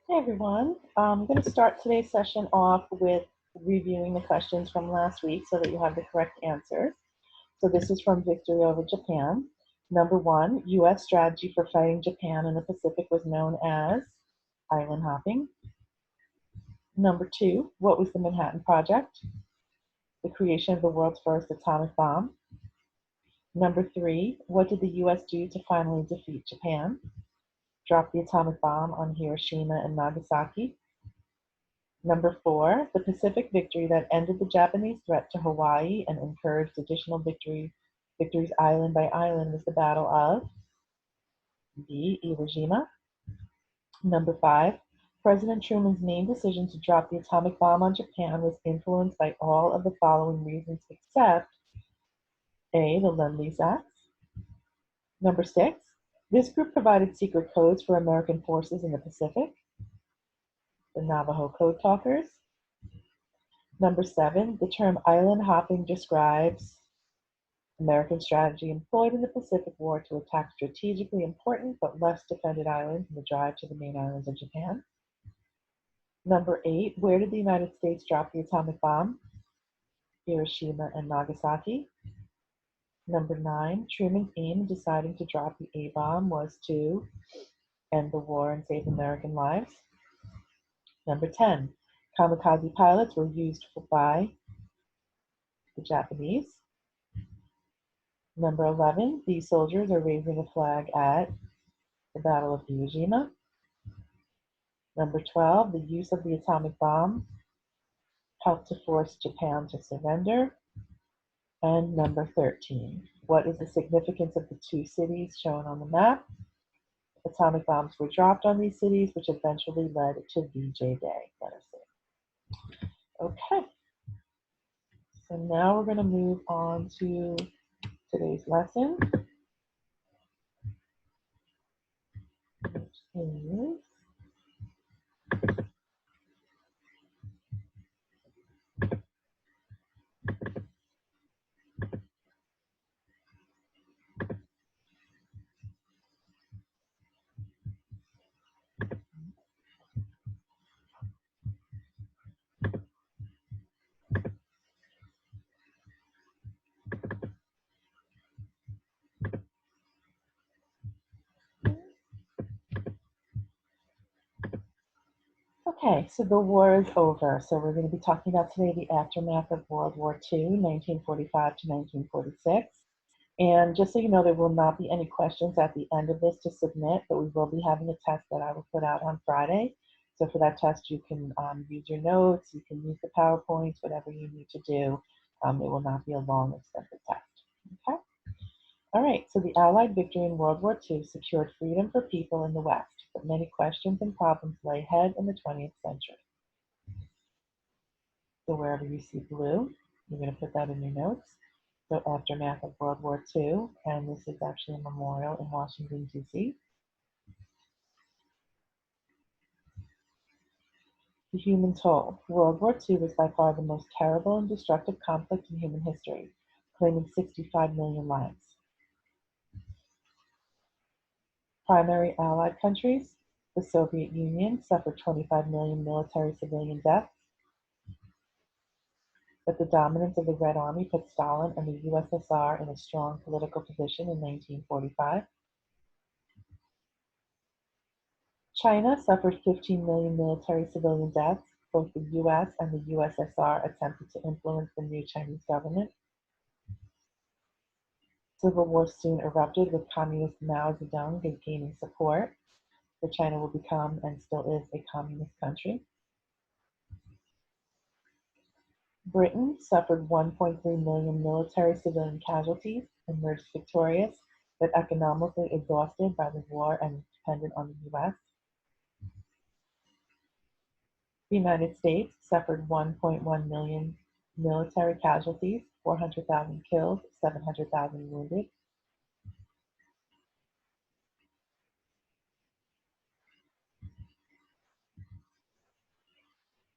Hey everyone, I'm going to start today's session off with reviewing the questions from last week so that you have the correct answers. So this is from Victory over Japan. Number one, U.S. strategy for fighting Japan in the Pacific was known as island hopping. Number two, what was the Manhattan Project? The creation of the world's first atomic bomb. Number three, what did the U.S. do to finally defeat Japan? Drop the atomic bomb on Hiroshima and Nagasaki. Number four, the Pacific victory that ended the Japanese threat to Hawaii and encouraged additional victories island by island was the Battle of B. Iwo Jima. Number five, President Truman's main decision to drop the atomic bomb on Japan was influenced by all of the following reasons except A. The Lend-Lease Acts. Number six, this group provided secret codes for American forces in the Pacific. The Navajo Code Talkers. Number seven, the term island hopping describes American strategy employed in the Pacific War to attack strategically important but less defended islands in the drive to the main islands of Japan. Number eight, where did the United States drop the atomic bomb? Hiroshima and Nagasaki. Number nine, Truman's aim in deciding to drop the A-bomb was to end the war and save American lives. Number 10, kamikaze pilots were used by the Japanese. Number 11, these soldiers are raising a flag at the Battle of Iwo Jima. Number 12, the use of the atomic bomb helped to force Japan to surrender. And number 13, what is the significance of the two cities shown on the map? Atomic bombs were dropped on these cities, which eventually led to VJ Day. Let us see. Okay, so now we're going to move on to today's lesson, which is okay, so the war is over. So we're going to be talking about today the aftermath of World War II, 1945 to 1946. And just so you know, there will not be any questions at the end of this to submit, but we will be having a test that I will put out on Friday. So for that test, you can use your notes, you can use the PowerPoints, whatever you need to do. It will not be a long, expensive test. Okay? All right, so the Allied victory in World War II secured freedom for people in the West, but many questions and problems lay ahead in the 20th century. So wherever you see blue, you're going to put that in your notes. So aftermath of World War II, and this is actually a memorial in Washington, D.C. The human toll. World War II was by far the most terrible and destructive conflict in human history, claiming 65 million lives. Primary Allied countries. The Soviet Union suffered 25 million military civilian deaths, but the dominance of the Red Army put Stalin and the USSR in a strong political position in 1945. China suffered 15 million military civilian deaths. Both the US and the USSR attempted to influence the new Chinese government. Civil war soon erupted with Communist Mao Zedong gaining support, so China will become and still is a communist country. Britain suffered 1.3 million military civilian casualties, emerged victorious, but economically exhausted by the war and dependent on the US. The United States suffered 1.1 million military casualties, 400,000 killed, 700,000 wounded.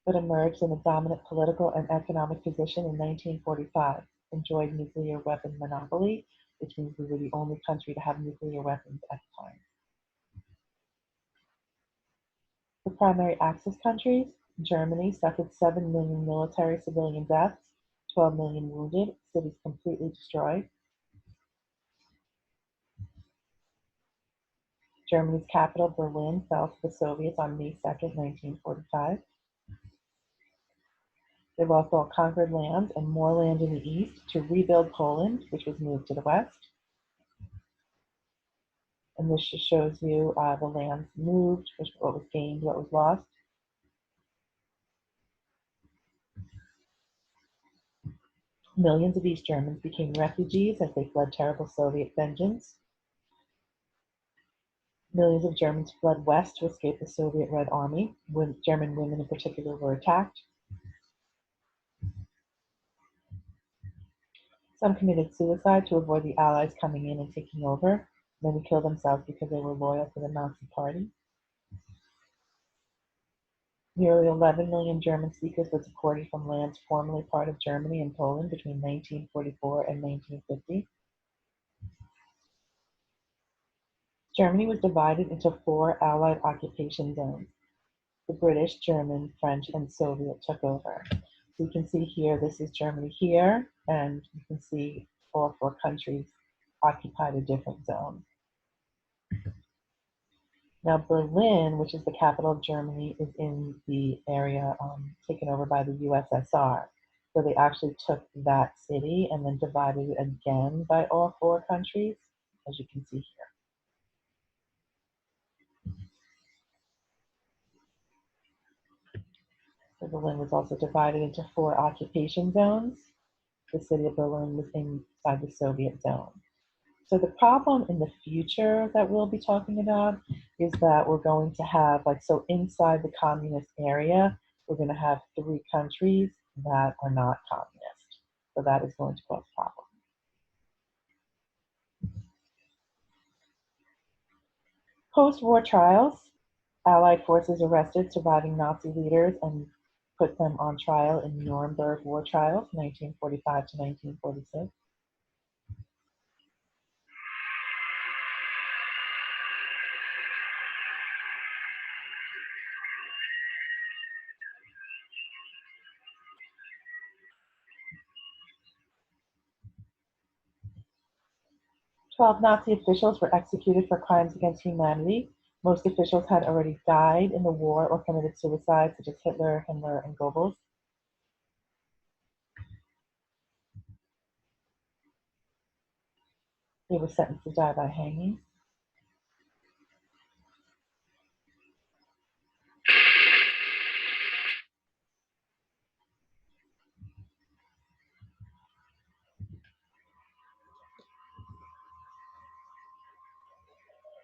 But emerged in a dominant political and economic position in 1945, enjoyed nuclear weapon monopoly, which means we were the only country to have nuclear weapons at the time. The primary Axis countries. Germany suffered 7 million military civilian deaths, 12 million wounded, cities completely destroyed. Germany's capital, Berlin, fell to the Soviets on May 2nd, 1945. They lost all conquered lands and more land in the east to rebuild Poland, which was moved to the west. And this just shows you the lands moved, what was gained, what was lost. Millions of East Germans became refugees as they fled terrible Soviet vengeance. Millions of Germans fled west to escape the Soviet Red Army. German women in particular were attacked. Some committed suicide to avoid the Allies coming in and taking over. Many killed themselves because they were loyal to the Nazi Party. Nearly 11 million German speakers were deported from lands formerly part of Germany and Poland between 1944 and 1950. Germany was divided into 4 Allied occupation zones. The British, German, French, and Soviet took over. So you can see here, this is Germany here, and you can see all 4 countries occupied a different zone. Now Berlin, which is the capital of Germany, is in the area taken over by the USSR. So they actually took that city and then divided it again by all 4 countries, as you can see here. So Berlin was also divided into 4 occupation zones. The city of Berlin was inside the Soviet zone. So the problem in the future that we'll be talking about is that we're going to have, so inside the communist area, we're going to have 3 countries that are not communist. So that is going to cause problems. Post-war trials. Allied forces arrested surviving Nazi leaders and put them on trial in Nuremberg war trials, 1945 to 1946. 12 Nazi officials were executed for crimes against humanity. Most officials had already died in the war or committed suicide, such as Hitler, Himmler, and Goebbels. They were sentenced to die by hanging.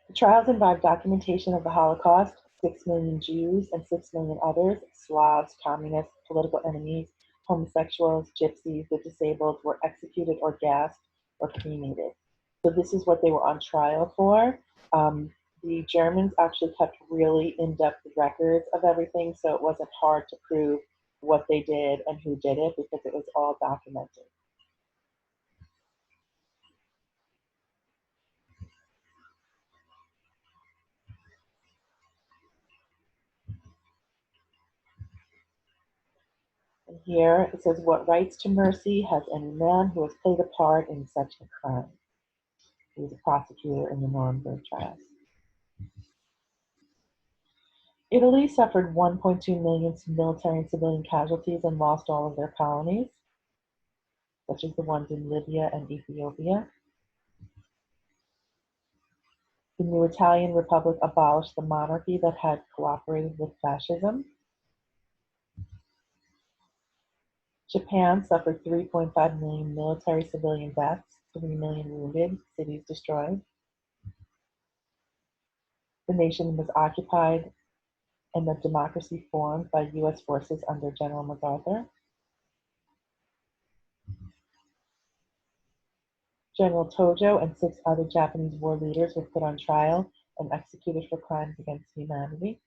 The trials involved documentation of the Holocaust. 6 million Jews and 6 million others, Slavs, communists, political enemies, homosexuals, gypsies, the disabled, were executed or gassed or cremated. So this is what they were on trial for. The Germans actually kept really in-depth records of everything, so it wasn't hard to prove what they did and who did it because it was all documented. And here it says, what rights to mercy has any man who has played a part in such a crime? He was a prosecutor in the Nuremberg trials. Italy suffered 1.2 million military and civilian casualties and lost all of their colonies, such as the ones in Libya and Ethiopia. The new Italian Republic abolished the monarchy that had cooperated with fascism. Japan suffered 3.5 million military civilian deaths, 3 million wounded, cities destroyed. The nation was occupied and the democracy formed by U.S. forces under General MacArthur. General Tojo and 6 other Japanese war leaders were put on trial and executed for crimes against humanity.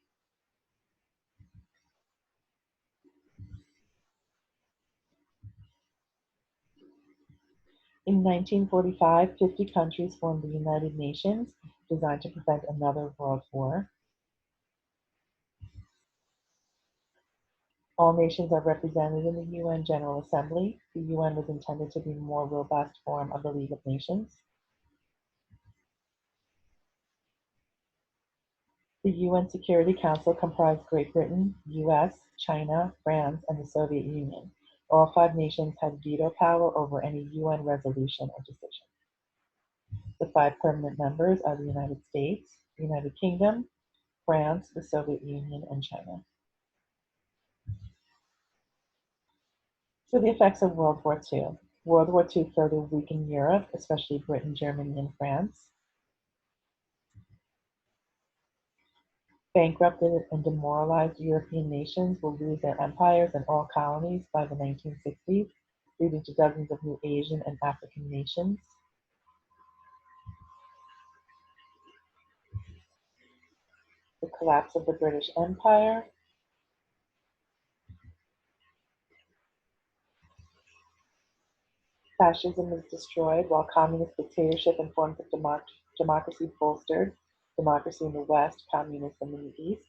In 1945, 50 countries formed the United Nations, designed to prevent another world war. All nations are represented in the UN General Assembly. The UN was intended to be a more robust form of the League of Nations. The UN Security Council comprised Great Britain, US, China, France, and the Soviet Union. All 5 nations had veto power over any UN resolution or decision. The 5 permanent members are the United States, the United Kingdom, France, the Soviet Union, and China. So the effects of World War II. World War II further weakened Europe, especially Britain, Germany, and France. Bankrupted and demoralized European nations will lose their empires and all colonies by the 1960s, leading to dozens of new Asian and African nations. The collapse of the British Empire. Fascism is destroyed while communist dictatorship and forms of democracy bolstered. Democracy in the West, communism in the East.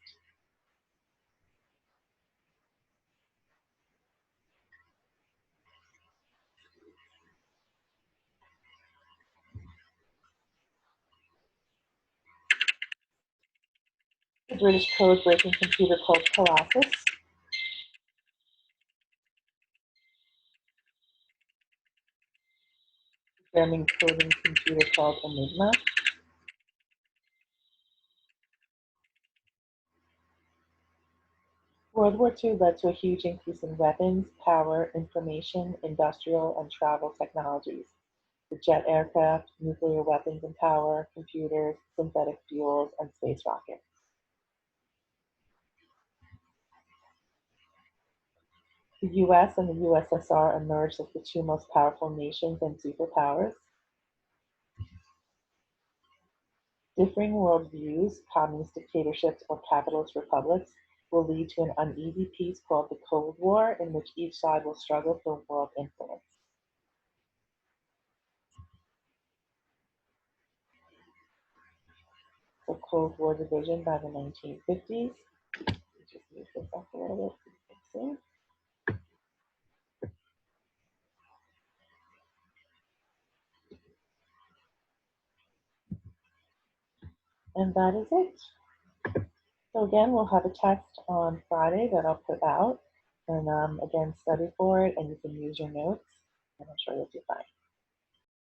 The British code-breaking computer called Colossus. The German coding computer called Enigma. World War II led to a huge increase in weapons, power, information, industrial, and travel technologies. The jet aircraft, nuclear weapons and power, computers, synthetic fuels, and space rockets. The US and the USSR emerged as the 2 most powerful nations and superpowers. Differing worldviews, communist dictatorships, or capitalist republics will lead to an uneasy peace called the Cold War, in which each side will struggle for world influence. The Cold War division by the 1950s. Just move this up a little bit. And that is it. So again, we'll have a test on Friday that I'll put out. And again, study for it, and you can use your notes, and I'm sure you'll do fine.